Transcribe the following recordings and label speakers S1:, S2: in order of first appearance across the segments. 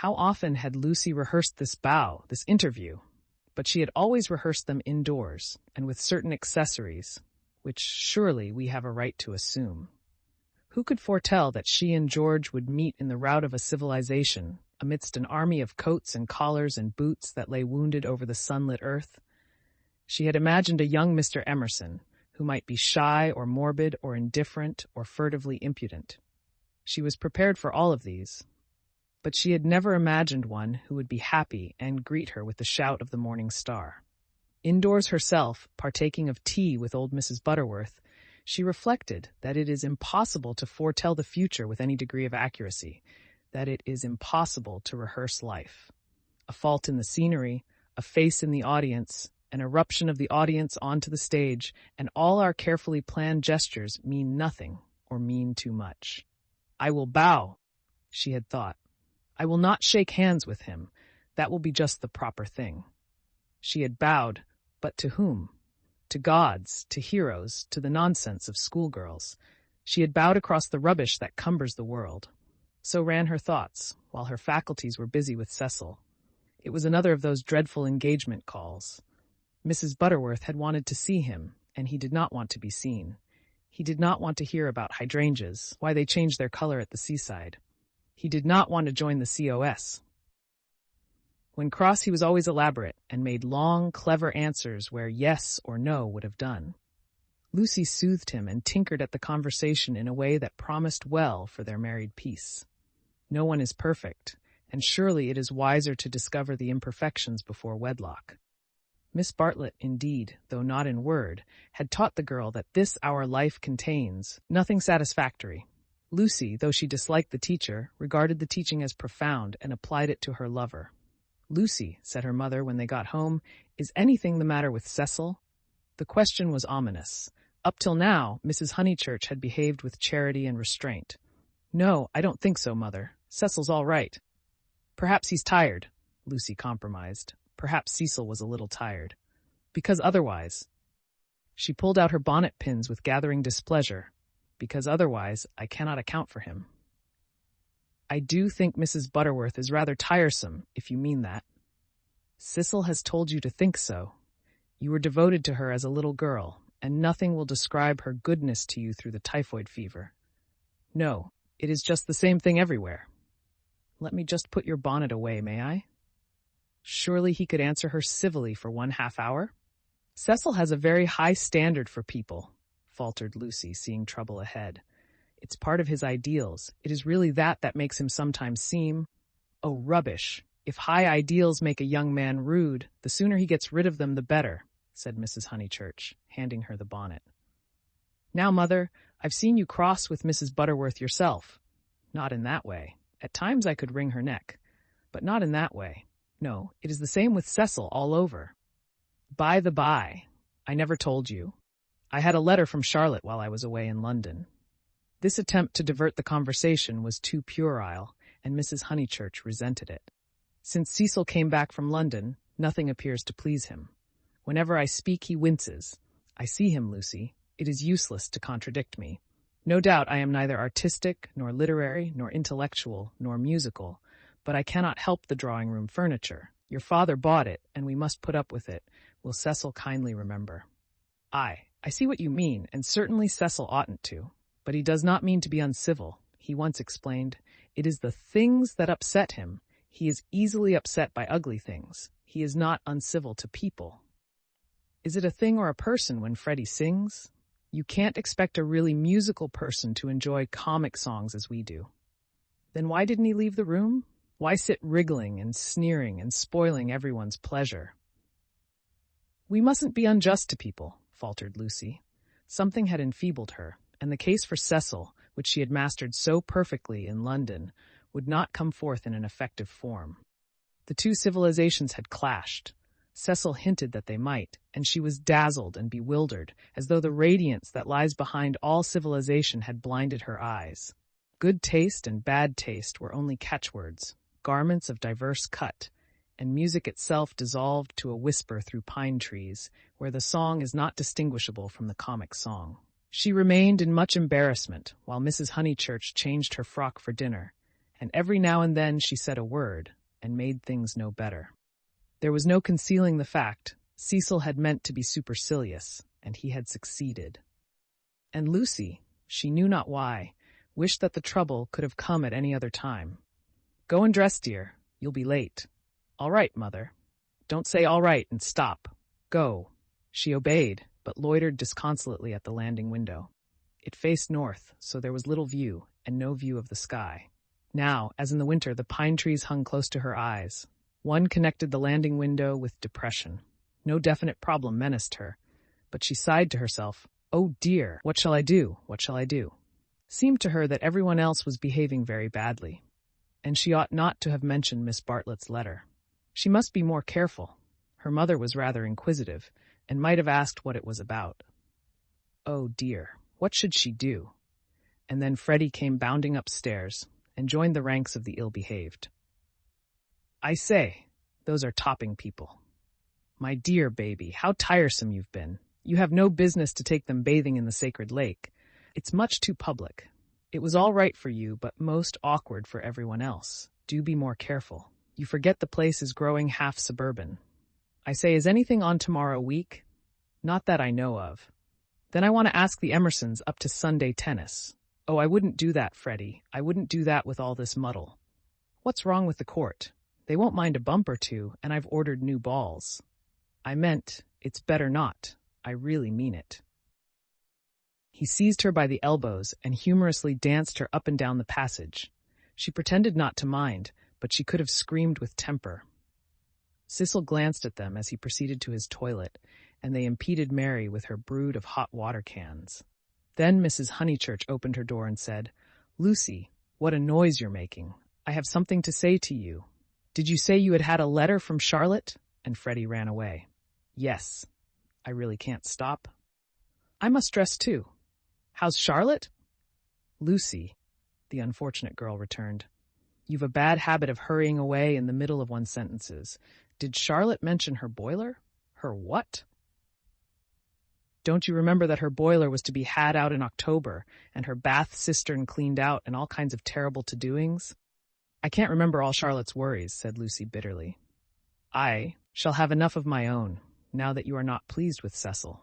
S1: How often had Lucy rehearsed this bow, this interview? But she had always rehearsed them indoors, and with certain accessories, which surely we have a right to assume. Who could foretell that she and George would meet in the rout of a civilization, amidst an army of coats and collars and boots that lay wounded over the sunlit earth? She had imagined a young Mr. Emerson, who might be shy or morbid or indifferent or furtively impudent. She was prepared for all of these, but she had never imagined one who would be happy and greet her with the shout of the morning star. Indoors herself, partaking of tea with old Mrs. Butterworth, she reflected that it is impossible to foretell the future with any degree of accuracy, that it is impossible to rehearse life. A fault in the scenery, a face in the audience, an eruption of the audience onto the stage, and all our carefully planned gestures mean nothing or mean too much. I will bow, she had thought. I will not shake hands with him. That will be just the proper thing. She had bowed, but to whom? To gods, to heroes, to the nonsense of schoolgirls. She had bowed across the rubbish that cumbers the world. So ran her thoughts, while her faculties were busy with Cecil. It was another of those dreadful engagement calls. Mrs. Butterworth had wanted to see him, and he did not want to be seen. He did not want to hear about hydrangeas, why they changed their color at the seaside. He did not want to join the COS. When cross, he was always elaborate and made long, clever answers where yes or no would have done. Lucy soothed him and tinkered at the conversation in a way that promised well for their married peace. No one is perfect, and surely it is wiser to discover the imperfections before wedlock. Miss Bartlett, indeed, though not in word, had taught the girl that this our life contains nothing satisfactory. Lucy, though she disliked the teacher, regarded the teaching as profound and applied it to her lover. Lucy, said her mother when they got home, is anything the matter with Cecil? The question was ominous. Up till now, Mrs. Honeychurch had behaved with charity and restraint. No, I don't think so, Mother. Cecil's all right. Perhaps he's tired, Lucy compromised. Perhaps Cecil was a little tired. Because otherwise... She pulled out her bonnet pins with gathering displeasure. Because otherwise, I cannot account for him. I do think Mrs. Butterworth is rather tiresome, if you mean that. Cecil has told you to think so. You were devoted to her as a little girl, and nothing will describe her goodness to you through the typhoid fever. No, it is just the same thing everywhere. Let me just put your bonnet away, may I? Surely he could answer her civilly for 1/2 hour? Cecil has a very high standard for people, faltered Lucy, seeing trouble ahead. It's part of his ideals. It is really that makes him sometimes seem... Oh, rubbish. If high ideals make a young man rude, the sooner he gets rid of them, the better, said Mrs. Honeychurch, handing her the bonnet. Now, Mother, I've seen you cross with Mrs. Butterworth yourself. Not in that way. At times I could wring her neck, but not in that way. No, it is the same with Cecil all over. By the by, I never told you. I had a letter from Charlotte while I was away in London. This attempt to divert the conversation was too puerile, and Mrs. Honeychurch resented it. Since Cecil came back from London, nothing appears to please him. Whenever I speak, he winces. I see him, Lucy. It is useless to contradict me. No doubt I am neither artistic, nor literary, nor intellectual, nor musical, but I cannot help the drawing-room furniture. Your father bought it, and we must put up with it. Will Cecil kindly remember? I see what you mean, and certainly Cecil oughtn't to. But he does not mean to be uncivil. He once explained, it is the things that upset him. He is easily upset by ugly things. He is not uncivil to people. Is it a thing or a person when Freddie sings? You can't expect a really musical person to enjoy comic songs as we do. Then why didn't he leave the room? Why sit wriggling and sneering and spoiling everyone's pleasure? We mustn't be unjust to people, faltered Lucy. Something had enfeebled her, and the case for Cecil, which she had mastered so perfectly in London, would not come forth in an effective form. The two civilizations had clashed. Cecil hinted that they might, and she was dazzled and bewildered, as though the radiance that lies behind all civilization had blinded her eyes. Good taste and bad taste were only catchwords, garments of diverse cut, and music itself dissolved to a whisper through pine trees, where the song is not distinguishable from the comic song. She remained in much embarrassment while Mrs. Honeychurch changed her frock for dinner, and every now and then she said a word and made things no better. There was no concealing the fact. Cecil had meant to be supercilious, and he had succeeded. And Lucy, she knew not why, wished that the trouble could have come at any other time. "Go and dress, dear. You'll be late." "All right, mother." "Don't say all right and stop. Go." She obeyed, but loitered disconsolately at the landing window. It faced north, so there was little view, and no view of the sky. Now, as in the winter, the pine trees hung close to her eyes. One connected the landing window with depression. No definite problem menaced her, but she sighed to herself, "Oh dear, what shall I do? What shall I do?" Seemed to her that everyone else was behaving very badly, and she ought not to have mentioned Miss Bartlett's letter. She must be more careful. Her mother was rather inquisitive, and might have asked what it was about. Oh dear, what should she do? And then Freddie came bounding upstairs, and joined the ranks of the ill-behaved. "I say, those are topping people. My dear baby, how tiresome you've been. You have no business to take them bathing in the sacred lake. It's much too public. It was all right for you, but most awkward for everyone else. Do be more careful. You forget the place is growing half suburban. I say, is anything on tomorrow week? Not that I know of. Then I want to ask the Emersons up to Sunday tennis. Oh, I wouldn't do that, Freddie. I wouldn't do that with all this muddle. What's wrong with the court? They won't mind a bump or two, and I've ordered new balls. I meant, it's better not. I really mean it." He seized her by the elbows and humorously danced her up and down the passage. She pretended not to mind, but she could have screamed with temper. Cecil glanced at them as he proceeded to his toilet, and they impeded Mary with her brood of hot water cans. Then Mrs. Honeychurch opened her door and said, "Lucy, what a noise you're making. I have something to say to you. Did you say you had had a letter from Charlotte?" And Freddie ran away. "Yes. I really can't stop. I must dress too. How's Charlotte?" "Lucy," the unfortunate girl returned. "You've a bad habit of hurrying away in the middle of one's sentences. Did Charlotte mention her boiler? Her what?" "Don't you remember that her boiler was to be had out in October, and her bath cistern cleaned out, and all kinds of terrible to-doings?" "I can't remember all Charlotte's worries," said Lucy bitterly. "I shall have enough of my own, now that you are not pleased with Cecil."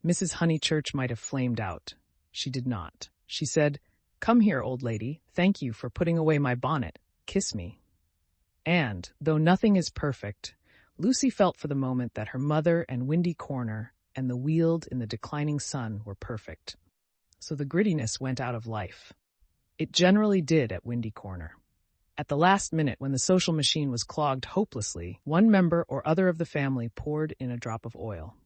S1: Mrs. Honeychurch might have flamed out. She did not. She said, "Come here, old lady. Thank you for putting away my bonnet. Kiss me." And, though nothing is perfect, Lucy felt for the moment that her mother and Windy Corner and the Weald in the declining sun were perfect. So the grittiness went out of life. It generally did at Windy Corner. At the last minute, when the social machine was clogged hopelessly, one member or other of the family poured in a drop of oil.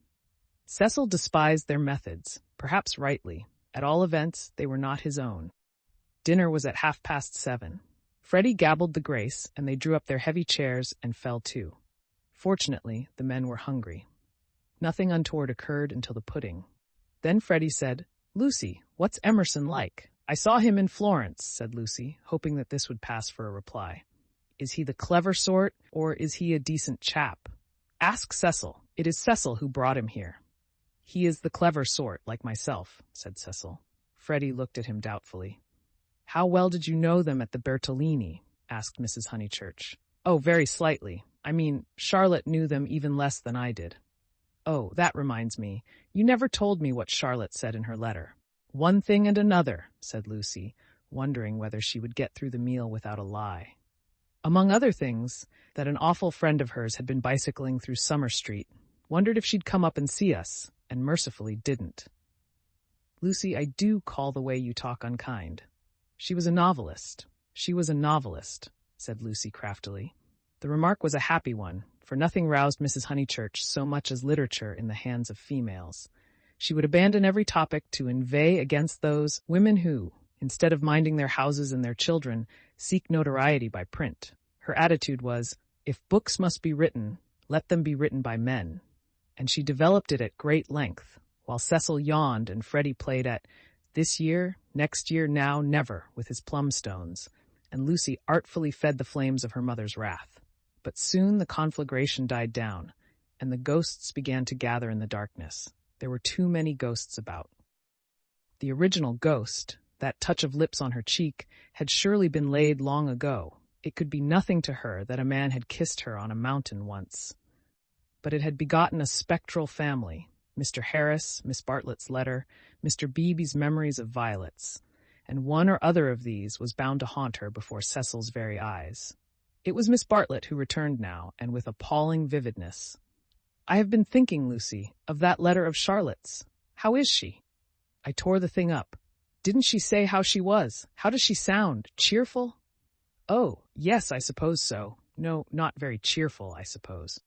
S1: Cecil despised their methods, perhaps rightly. At all events, they were not his own. Dinner was at 7:30. Freddie gabbled the grace, and they drew up their heavy chairs and fell to. Fortunately, the men were hungry. Nothing untoward occurred until the pudding. Then Freddie said, "Lucy, what's Emerson like?" "I saw him in Florence," said Lucy, hoping that this would pass for a reply. "Is he the clever sort, or is he a decent chap?" "Ask Cecil. It is Cecil who brought him here." "He is the clever sort, like myself," said Cecil. Freddie looked at him doubtfully. "How well did you know them at the Bertolini?" asked Mrs. Honeychurch. "Oh, very slightly. I mean, Charlotte knew them even less than I did." "Oh, that reminds me. You never told me what Charlotte said in her letter." "One thing and another," said Lucy, wondering whether she would get through the meal without a lie. "Among other things, that an awful friend of hers had been bicycling through Summer Street, wondered if she'd come up and see us, and mercifully didn't." "Lucy, I do call the way you talk unkind. She was a novelist. She was a novelist," said Lucy craftily. The remark was a happy one, for nothing roused Mrs. Honeychurch so much as literature in the hands of females. She would abandon every topic to inveigh against those women who, instead of minding their houses and their children, seek notoriety by print. Her attitude was, if books must be written, let them be written by men. And she developed it at great length, while Cecil yawned and Freddie played at this year, next year, now, never with his plumstones, and Lucy artfully fed the flames of her mother's wrath. But soon the conflagration died down, and the ghosts began to gather in the darkness. There were too many ghosts about. The original ghost, That touch of lips on her cheek had surely been laid long ago. It could be nothing to her that a man had kissed her on a mountain once. But it had begotten a spectral family. Mr. Harris, Miss Bartlett's letter, Mr. Beebe's memories of violets, and one or other of these was bound to haunt her before Cecil's very eyes. It was Miss Bartlett who returned now, and with appalling vividness. "I have been thinking, Lucy, of that letter of Charlotte's. How is she?" I tore the thing up. "Didn't she say how she was? How does she sound? Cheerful?" "Oh, yes, I suppose so. No, not very cheerful, I suppose."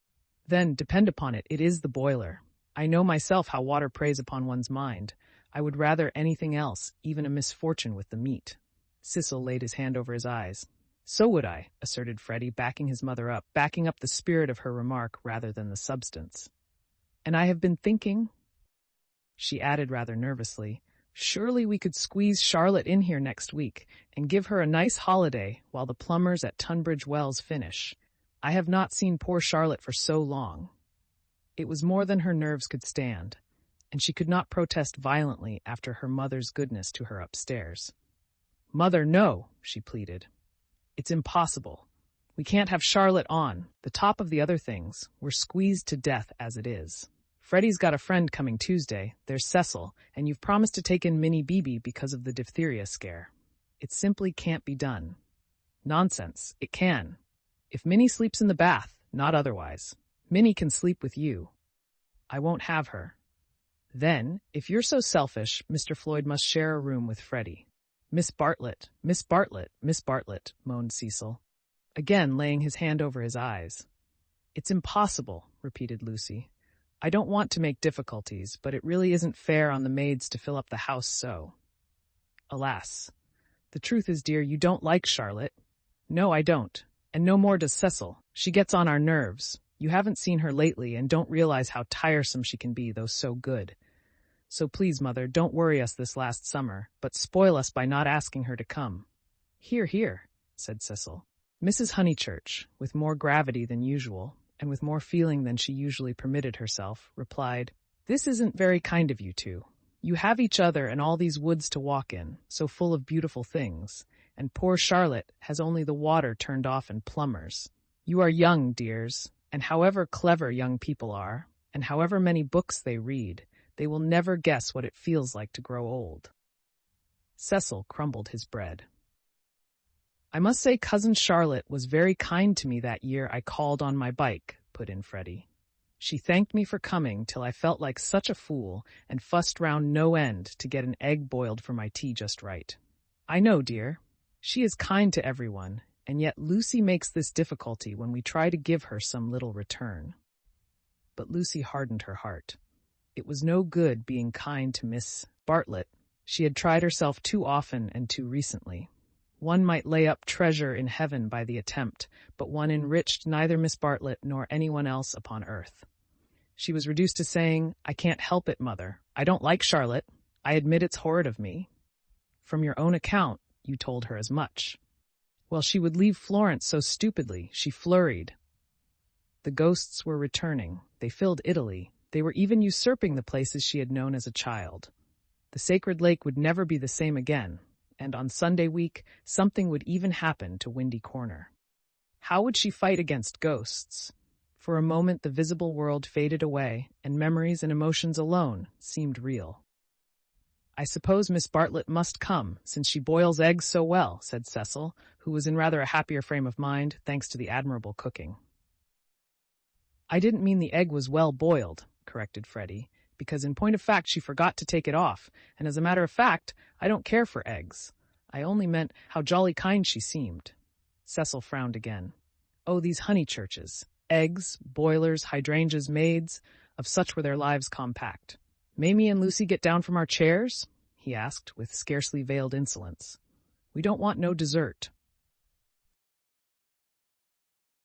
S1: "Then, depend upon it, it is the boiler. I know myself how water preys upon one's mind. I would rather anything else, even a misfortune with the meat." Cecil laid his hand over his eyes. "So would I," asserted Freddie, backing his mother up, backing up the spirit of her remark rather than the substance. "And I have been thinking," she added rather nervously, "surely we could squeeze Charlotte in here next week and give her a nice holiday while the plumbers at Tunbridge Wells finish. I have not seen poor Charlotte for so long." It was more than her nerves could stand, and she could not protest violently after her mother's goodness to her upstairs. "Mother, no," she pleaded. "It's impossible. We can't have Charlotte on. The top of the other things, we're squeezed to death as it is. Freddie's got a friend coming Tuesday, there's Cecil, and you've promised to take in Minnie Beebe because of the diphtheria scare. It simply can't be done." "Nonsense, it can. If Minnie sleeps in the bath, not otherwise. Minnie can sleep with you." "I won't have her." "Then, if you're so selfish, Mr. Floyd must share a room with Freddie." "Miss Bartlett, Miss Bartlett, Miss Bartlett," moaned Cecil, again laying his hand over his eyes. "It's impossible," repeated Lucy. "I don't want to make difficulties, but it really isn't fair on the maids to fill up the house so." "Alas. The truth is, dear, you don't like Charlotte." "No, I don't. And no more does Cecil. She gets on our nerves. You haven't seen her lately and don't realize how tiresome she can be, though so good. So please, Mother, don't worry us this last summer, but spoil us by not asking her to come." "Hear, hear," said Cecil. Mrs. Honeychurch, with more gravity than usual, and with more feeling than she usually permitted herself, replied, "This isn't very kind of you two. You have each other and all these woods to walk in, so full of beautiful things, and poor Charlotte has only the water turned off and plumbers. You are young, dears, and however clever young people are, and however many books they read, they will never guess what it feels like to grow old." Cecil crumbled his bread. "I must say Cousin Charlotte was very kind to me that year I called on my bike," put in Freddie. "She thanked me for coming till I felt like such a fool and fussed round no end to get an egg boiled for my tea just right. I know, dear. She is kind to everyone, and yet Lucy makes this difficulty when we try to give her some little return." But Lucy hardened her heart. It was no good being kind to Miss Bartlett. She had tried herself too often and too recently. One might lay up treasure in heaven by the attempt, but one enriched neither Miss Bartlett nor anyone else upon earth. She was reduced to saying, "I can't help it, Mother. I don't like Charlotte. I admit it's horrid of me." From your own account, you told her as much. Well, she would leave Florence so stupidly, she flurried. The ghosts were returning. They filled Italy. They were even usurping the places she had known as a child. The sacred lake would never be the same again, and on Sunday week, something would even happen to Windy Corner. How would she fight against ghosts? For a moment, the visible world faded away, and memories and emotions alone seemed real. "I suppose Miss Bartlett must come, since she boils eggs so well," said Cecil, who was in rather a happier frame of mind, thanks to the admirable cooking. "I didn't mean the egg was well boiled," corrected Freddie, "because in point of fact she forgot to take it off, and as a matter of fact, I don't care for eggs. I only meant how jolly kind she seemed." Cecil frowned again. Oh, these Honeychurches. Eggs, boilers, hydrangeas, maids, of such were their lives compact. "May me and Lucy get down from our chairs?" he asked, with scarcely veiled insolence. "We don't want no dessert."